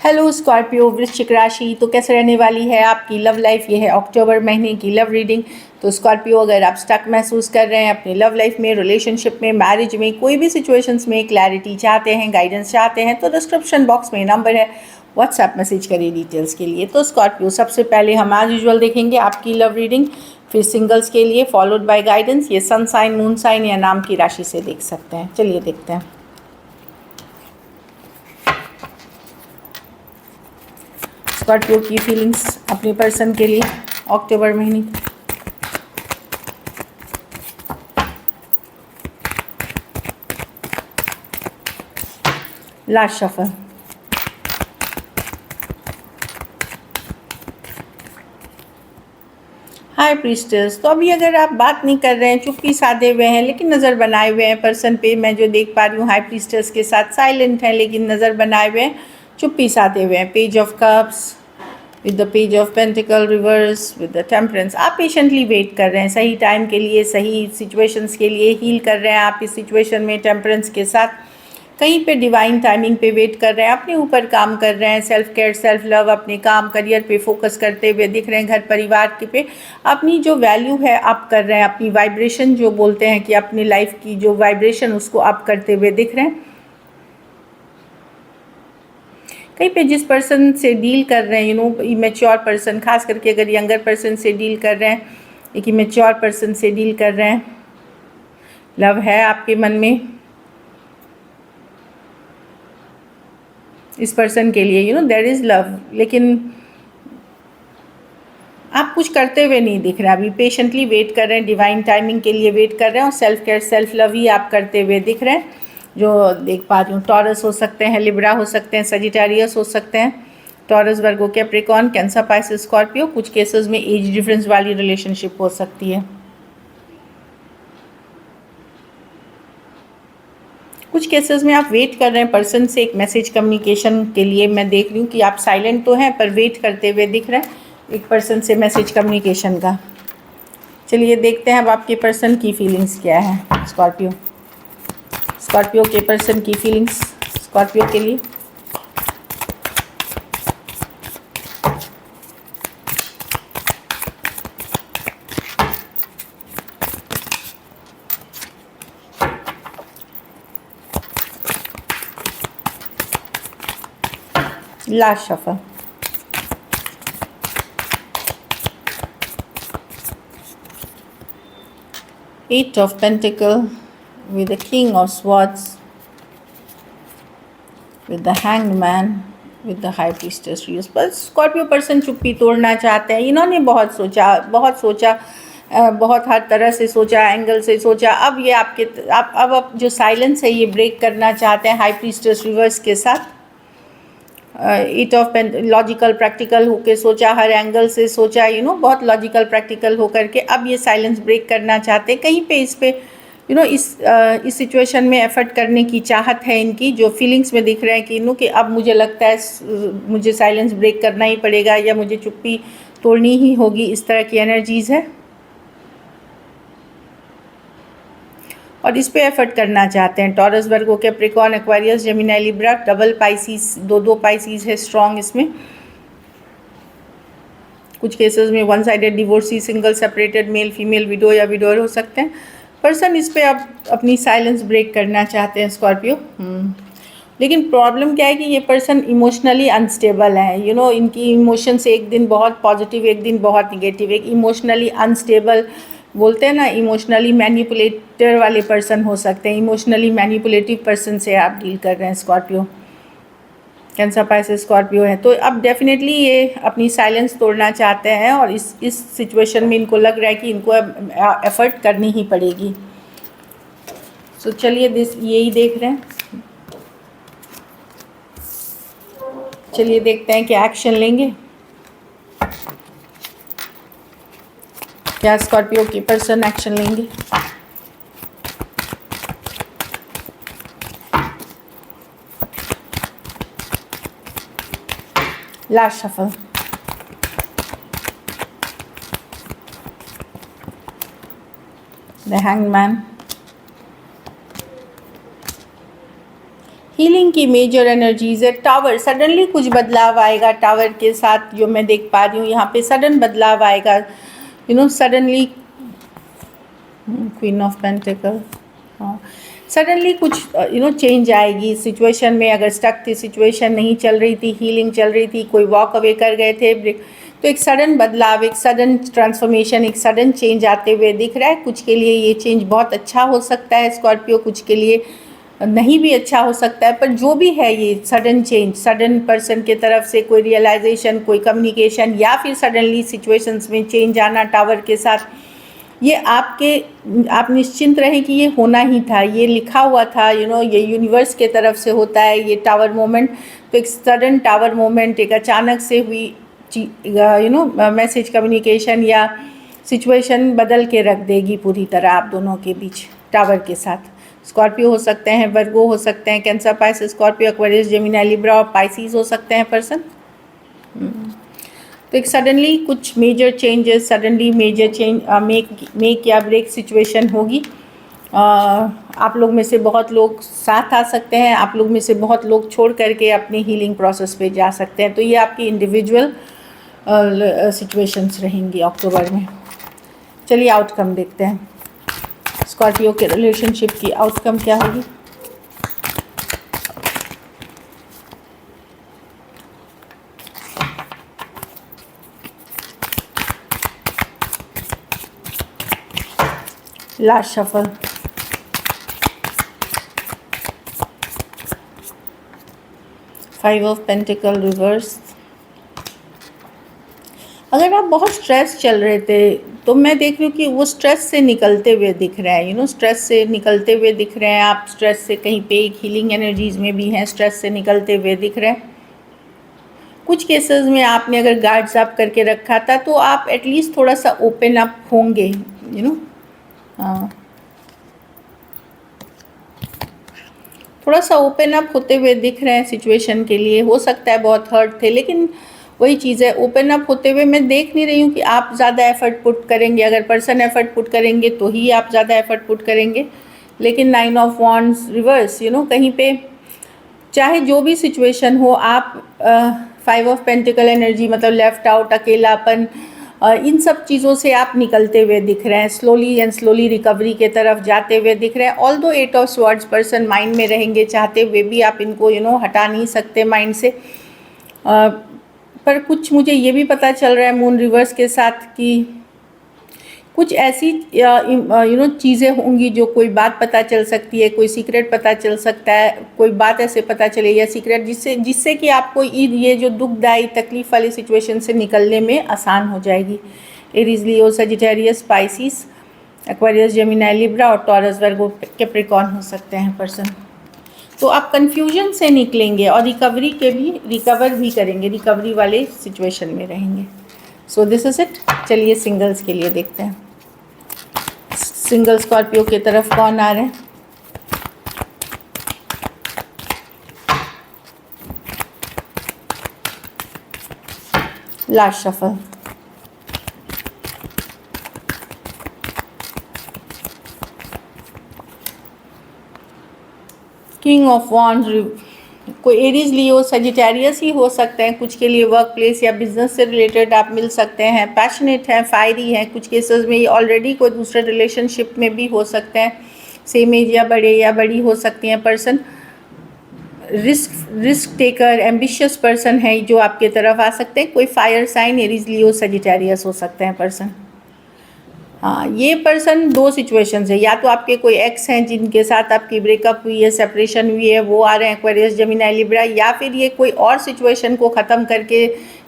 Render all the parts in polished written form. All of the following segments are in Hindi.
हेलो स्कॉर्पियो वृश्चिक राशि, तो कैसे रहने वाली है आपकी लव लाइफ। ये है अक्टूबर महीने की लव रीडिंग। तो स्कॉर्पियो, अगर आप स्टक महसूस कर रहे हैं अपनी लव लाइफ में, रिलेशनशिप में, मैरिज में, कोई भी सिचुएशंस में क्लैरिटी चाहते हैं, गाइडेंस चाहते हैं, तो डिस्क्रिप्शन बॉक्स में नंबर है, व्हाट्सएप मैसेज करिए डिटेल्स के लिए। तो स्कॉर्पियो, सबसे पहले हम एज यूजुअल देखेंगे आपकी लव रीडिंग, फिर सिंगल्स के लिए फॉलोड बाय गाइडेंस। ये सन साइन, मून साइन या नाम की राशि से देख सकते हैं। चलिए देखते हैं स्कॉर्पियो की फीलिंग्स अपने पर्सन के लिए अक्टूबर महीने। Last shuffle. हाय प्रीस्टर्स, तो अभी अगर आप बात नहीं कर रहे हैं, चुप्पी साधे हुए हैं लेकिन नज़र बनाए हुए हैं पर्सन पे, मैं जो देख पा रही हूँ हाई प्रीस्टर्स के साथ साइलेंट हैं लेकिन नज़र बनाए हुए हैं, चुप्पी साधे हुए हैं। Page of cups with the page of pentacle reverse with the temperance. आप पेशेंटली वेट कर रहे हैं सही टाइम के लिए, सही सिचुएशंस के लिए हील कर रहे हैं आप इस सिचुएशन में टेम्परेंस के साथ। कहीं पे डिवाइन टाइमिंग पे वेट कर रहे हैं, अपने ऊपर काम कर रहे हैं, सेल्फ केयर, सेल्फ लव, अपने काम करियर पे फोकस करते हुए दिख रहे हैं, घर परिवार के पे अपनी जो वैल्यू है आप कर रहे हैं, अपनी वाइब्रेशन जो बोलते हैं कि अपनी लाइफ की जो वाइब्रेशन उसको आप करते हुए दिख रहे हैं। कहीं पे जिस पर्सन से डील कर रहे हैं, इमेच्योर पर्सन, खास करके अगर यंगर पर्सन से डील कर रहे हैं, एक इमेच्योर पर्सन से डील कर रहे हैं, लव है आपके मन में इस पर्सन के लिए, देयर इज़ लव, लेकिन आप कुछ करते हुए नहीं दिख रहे, अभी पेशेंटली वेट कर रहे हैं, डिवाइन टाइमिंग के लिए वेट कर रहे हैं और सेल्फ केयर, सेल्फ लव ही आप करते हुए दिख रहे हैं। जो देख पा रही हूँ, टॉरस हो सकते हैं, लिब्रा हो सकते हैं, सजिटेरियस हो सकते हैं, Taurus, Virgo, Capricorn, cancer, Pisces, Scorpio. कुछ केसेस में एज डिफरेंस वाली रिलेशनशिप हो सकती है। कुछ केसेस में आप वेट कर रहे हैं पर्सन से एक मैसेज कम्युनिकेशन के लिए। मैं देख रही हूँ कि आप साइलेंट तो हैं पर वेट करते हुए दिख रहे हैं एक पर्सन से मैसेज कम्युनिकेशन का। चलिए देखते हैं अब आपके पर्सन की फीलिंग्स क्या है स्कॉर्पियो। स्कॉर्पियो के पर्सन की फीलिंग्स स्कॉर्पियो के लिए। Last shuffle. Eight of Pentacle with the King of Swords with the Hanged Man with the High Priestess Reus। पर स्कॉर्पियो पर्सन चुप्पी तोड़ना चाहते हैं। इन्होंने बहुत सोचा, बहुत हर तरह से सोचा, एंगल से सोचा। अब ये आपके अब जो साइलेंस है ये ब्रेक करना चाहते हैं हाई प्रीस्टेस रिवर्स के साथ। एट ऑफ लॉजिकल प्रैक्टिकल होकर सोचा, हर एंगल से सोचा, बहुत लॉजिकल प्रैक्टिकल होकर के अब ये साइलेंस ब्रेक करना चाहते हैं। कहीं पे इस पे इस सिचुएशन में एफर्ट करने की चाहत है इनकी, जो फीलिंग्स में दिख रहे हैं कि अब मुझे लगता है मुझे साइलेंस ब्रेक करना ही पड़ेगा या मुझे चुप्पी तोड़नी ही होगी, इस तरह की एनर्जीज़ है और इस पे एफर्ट करना चाहते हैं। Taurus, Virgo, Capricorn, Aquarius, Gemini, Libra, double Pisces, दो पाइसिस है स्ट्रॉन्ग इसमें। कुछ केसेस में one sided divorcee, single, separated, male female, widow या विडोर हो सकते हैं। पर्सन इस पे अब अपनी साइलेंस ब्रेक करना चाहते हैं स्कॉर्पियो। लेकिन प्रॉब्लम क्या है कि ये पर्सन इमोशनली अनस्टेबल है। इनकी इमोशंस एक दिन बहुत पॉजिटिव, एक दिन बहुत निगेटिव, एक इमोशनली अनस्टेबल बोलते हैं ना, इमोशनली मैनिपुलेटर वाले पर्सन हो सकते हैं। इमोशनली मैनिपुलेटिव पर्सन से आप डील कर रहे हैं स्कॉर्पियो। कैंसर, पाइसेस, स्कॉर्पियो है। तो अब डेफिनेटली ये अपनी साइलेंस तोड़ना चाहते हैं और इस सिचुएशन में इनको लग रहा है कि इनको एफर्ट करनी ही पड़ेगी। तो चलिए यही देख रहे हैं। चलिए देखते हैं क्या एक्शन लेंगे, क्या स्कॉर्पियो के पर्सन एक्शन लेंगे। Last shuffle. The hanged man. Healing की मेजर एनर्जीज है। टावर, सडनली कुछ बदलाव आएगा टावर के साथ, जो मैं देख पा रही हूँ यहाँ पे सडन बदलाव आएगा, सडनली। क्वीन ऑफ पेंटिकल, हाँ, सडनली कुछ चेंज आएगी सिचुएशन में। अगर स्टक थी सिचुएशन, नहीं चल रही थी, हीलिंग चल रही थी, कोई वॉक अवे कर गए थे, तो एक सडन बदलाव, एक सडन ट्रांसफॉर्मेशन, एक सडन चेंज आते हुए दिख रहा है। कुछ के लिए ये चेंज बहुत अच्छा हो सकता है स्कॉर्पियो, कुछ के लिए नहीं भी अच्छा हो सकता है, पर जो भी है ये सडन चेंज, सडन पर्सन के तरफ से कोई रियलाइजेशन, कोई कम्युनिकेशन, या फिर सडनली सिचुएशंस में चेंज आना टावर के साथ, ये आप निश्चिंत रहें कि ये होना ही था, ये लिखा हुआ था, ये यूनिवर्स के तरफ से होता है ये टावर मोमेंट। तो एक सडन टावर मोमेंट, एक अचानक से हुई मैसेज, कम्युनिकेशन या सिचुएशन बदल के रख देगी पूरी तरह आप दोनों के बीच टावर के साथ। स्कॉर्पियो हो सकते हैं, वर्गो हो सकते हैं, Cancer, Pisces, Scorpio, Aquarius, Gemini, Libra और पाइसेस हो सकते हैं पर्सन। तो एक सडनली कुछ major changes, suddenly major change make या ब्रेक सिचुएशन होगी। आप लोग में से बहुत लोग साथ आ सकते हैं, आप लोग में से बहुत लोग छोड़ करके अपनी हीलिंग प्रोसेस पे जा सकते हैं। तो ये आपकी इंडिविजुअल सिचुएशंस रहेंगी अक्टूबर में। चलिए आउटकम देखते हैं, स्कॉर्पियो के रिलेशनशिप की आउटकम क्या होगी। Last shuffle, five of pentacle reverse. अगर आप बहुत स्ट्रेस चल रहे थे, तो मैं देख रही हूँ कि वो स्ट्रेस से निकलते हुए दिख रहा है, स्ट्रेस से निकलते हुए दिख रहे हैं आप। स्ट्रेस से कहीं पे एक हीलिंग एनर्जीज में भी हैं, स्ट्रेस से निकलते हुए दिख रहे हैं। कुछ केसेस में आपने अगर गार्ड्स अप करके रखा था, तो आप एटलीस्ट थोड़ा सा ओपन अप होंगे, थोड़ा सा ओपन अप होते हुए दिख रहे हैं सिचुएशन के लिए। हो सकता है बहुत हर्ट थे, लेकिन वही चीज़ है, ओपन अप होते हुए मैं देख नहीं रही हूँ कि आप ज़्यादा एफर्ट पुट करेंगे। अगर पर्सन एफर्ट पुट करेंगे तो ही आप ज़्यादा एफर्ट पुट करेंगे। लेकिन नाइन ऑफ वॉन्ड्स रिवर्स, कहीं पे चाहे जो भी सिचुएशन हो, आप फाइव ऑफ पेंटिकल एनर्जी, मतलब लेफ्ट आउट, अकेलापन, इन सब चीज़ों से आप निकलते हुए दिख रहे हैं, स्लोली एंड स्लोली रिकवरी के तरफ जाते हुए दिख रहे हैं। Although eight of swords person mind में रहेंगे चाहते हुए भी, आप इनको हटा नहीं सकते माइंड से। पर कुछ मुझे ये भी पता चल रहा है मून रिवर्स के साथ कि कुछ ऐसी चीज़ें होंगी जो कोई बात पता चल सकती है, कोई सीक्रेट पता चल सकता है, कोई बात ऐसे पता चले या सीक्रेट जिससे कि आपको ये जो दुखदायी तकलीफ वाली सिचुएशन से निकलने में आसान हो जाएगी। Aries, Leo, Sagittarius, Pisces, Aquarius, Gemini, Libra और टॉरस, वर्गो, कैप्रिकॉर्न हो सकते हैं पर्सन। तो आप कन्फ्यूजन से निकलेंगे और रिकवर भी करेंगे, रिकवरी वाले सिचुएशन में रहेंगे। So this is it. चलिए सिंगल्स के लिए देखते हैं, सिंगल स्कॉर्पियो की तरफ कौन आ रहे हैं। Last shuffle, king of wands, कोई एरीज, लियो, सजिटेरियस ही हो सकते हैं। कुछ के लिए वर्क प्लेस या बिजनेस से रिलेटेड आप मिल सकते हैं, पैशनेट हैं, फायरी हैं। कुछ केसेस में ये ऑलरेडी कोई दूसरे रिलेशनशिप में भी हो सकते हैं, सेम एज या बड़ी हो सकती हैं person. Risk taker, ambitious person है जो आपके तरफ आ सकते हैं। कोई fire sign, Aries, Leo, Sagittarius हो सकते हैं पर्सन। हाँ, ये पर्सन दो सिचुएशंस है, या तो आपके कोई एक्स हैं जिनके साथ आपकी ब्रेकअप हुई है, सेपरेशन हुई है, वो आ रहे हैं एक्वेरियस, जेमिनी, लिब्रा, या फिर ये कोई और सिचुएशन को ख़त्म करके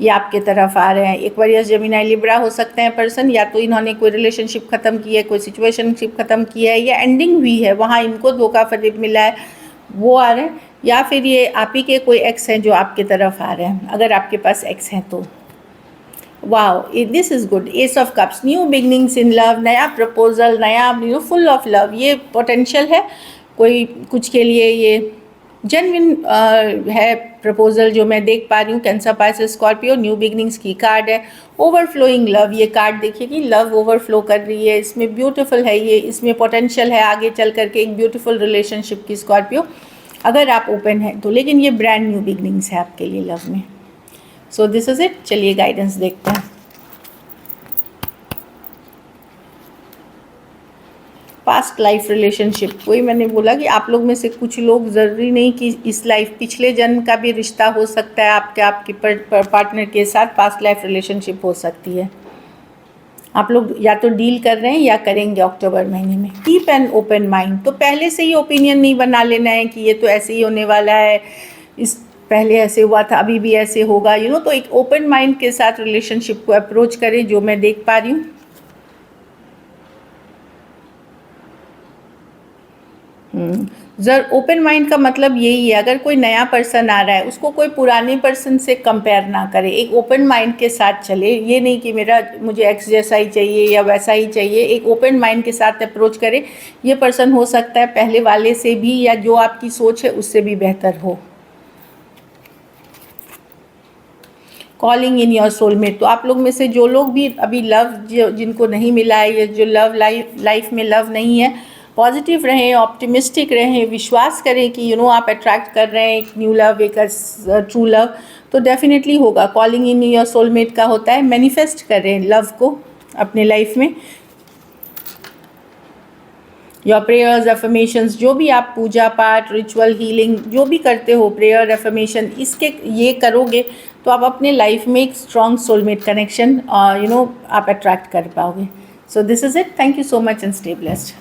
ये आपके तरफ आ रहे हैं। एक्वेरियस, जेमिनी, लिब्रा हो सकते हैं पर्सन, या तो इन्होंने कोई रिलेशनशिप ख़त्म की है, कोई सिचुएशनशिप ख़त्म की है, या एंडिंग हुई है, वहाँ इनको धोखा फरेब मिला है, वो आ रहे हैं। या फिर ये आप ही के कोई एक्स हैं जो आपके तरफ आ रहे हैं, अगर आपके पास एक्स हैं तो। Wow, this is good. S of cups, new beginnings in love, नया प्रपोजल, नया फुल ऑफ लव, ये पोटेंशियल है। कोई कुछ के लिए ये जेन्युइन है प्रपोजल जो मैं देख पा रही हूँ। Cancer, Pisces, Scorpio, new beginnings की कार्ड है। ओवरफ्लोइंग लव, ये कार्ड देखिए कि लव ओवरफ्लो कर रही है, इसमें ब्यूटीफुल है ये, इसमें पोटेंशियल है आगे चल करके एक ब्यूटीफुल रिलेशनशिप की स्कॉर्पियो। अगर आप ओपन हैं तो, लेकिन ये ब्रांड न्यू बिगनिंग्स है आपके लिए लव में। So this is it. चलिए गाइडेंस देखते हैं। पास्ट लाइफ रिलेशनशिप, वही मैंने बोला कि आप लोग में से कुछ लोग, ज़रूरी नहीं कि इस लाइफ, पिछले जन्म का भी रिश्ता हो सकता है आपके पार्टनर के साथ, पास्ट लाइफ रिलेशनशिप हो सकती है। आप लोग या तो डील कर रहे हैं या करेंगे अक्टूबर महीने में। कीप एन ओपन माइंड, तो पहले से ही ओपिनियन नहीं बना लेना है कि ये तो ऐसे ही होने वाला है, इस पहले ऐसे हुआ था अभी भी ऐसे होगा, यू नो। तो एक ओपन माइंड के साथ रिलेशनशिप को अप्रोच करें, जो मैं देख पा रही हूँ। ओपन माइंड का मतलब यही है, अगर कोई नया पर्सन आ रहा है उसको कोई पुराने पर्सन से कंपेयर ना करे, एक ओपन माइंड के साथ चले। ये नहीं कि मुझे एक्स जैसा ही चाहिए या वैसा ही चाहिए, एक ओपन माइंड के साथ अप्रोच करे। ये पर्सन हो सकता है पहले वाले से भी, या जो आपकी सोच है उससे भी बेहतर हो। कॉलिंग इन योर सोलमेट, तो आप लोग में से जो लोग भी अभी लव जिनको नहीं मिला है, या जो लव लाइफ में लव नहीं है, पॉजिटिव रहें, ऑप्टिमिस्टिक रहें, विश्वास करें कि आप अट्रैक्ट कर रहे हैं एक न्यू लव, एक ट्रू लव, तो डेफिनेटली होगा। कॉलिंग इन योर सोलमेट का होता है मैनिफेस्ट करें लव को अपने लाइफ में। योर प्रेयर्स, एफर्मेशंस, जो भी आप पूजा पाठ, रिचुअल, हीलिंग जो भी करते हो, प्रेयर, एफर्मेशन, ये करोगे तो आप अपने लाइफ में एक स्ट्रॉन्ग सोलमेट कनेक्शन आप अट्रैक्ट कर पाओगे। So this is it. Thank you so much and stay blessed.